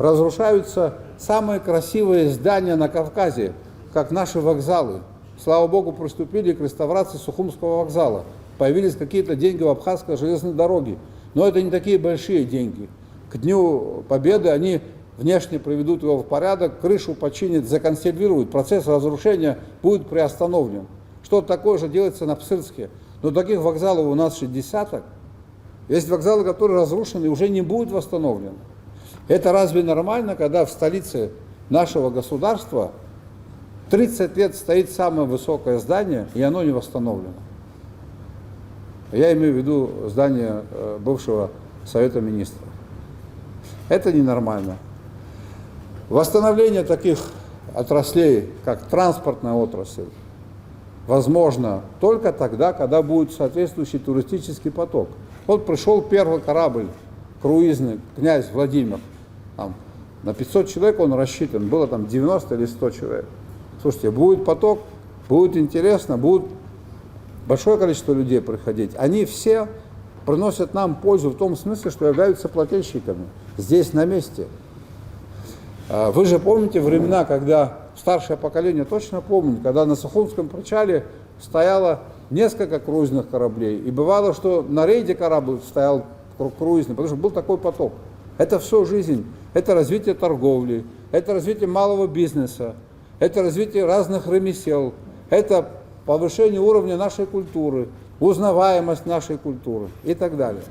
разрушаются самые красивые здания на Кавказе, как наши вокзалы. Слава Богу, приступили к реставрации Сухумского вокзала. Появились какие-то деньги в Абхазской железной дороге. Но это не такие большие деньги. К Дню Победы они внешне приведут его в порядок, крышу починят, законсервируют, процесс разрушения будет приостановлен. Что-то такое же делается на Псырске. Но таких вокзалов у нас 60. Есть вокзалы, которые разрушены и уже не будут восстановлены. Это разве нормально, когда в столице нашего государства 30 лет стоит самое высокое здание, и оно не восстановлено? Я имею в виду здание бывшего Совета Министров. Это ненормально. Восстановление таких отраслей, как транспортная отрасль, возможно только тогда, когда будет соответствующий туристический поток. Вот пришел первый корабль круизный, князь Владимир. Там, на 500 человек он рассчитан, было там 90 или 100 человек. Слушайте, будет поток, будет интересно, будет большое количество людей приходить. Они все приносят нам пользу в том смысле, что являются плательщиками здесь на месте. Вы же помните времена, когда старшее поколение точно помнит, когда на Сухумском причале стояло несколько круизных кораблей, и бывало, что на рейде корабль стоял круизный, потому что был такой поток. Это все жизнь, это развитие торговли, это развитие малого бизнеса, это развитие разных ремесел, это повышение уровня нашей культуры, узнаваемость нашей культуры и так далее.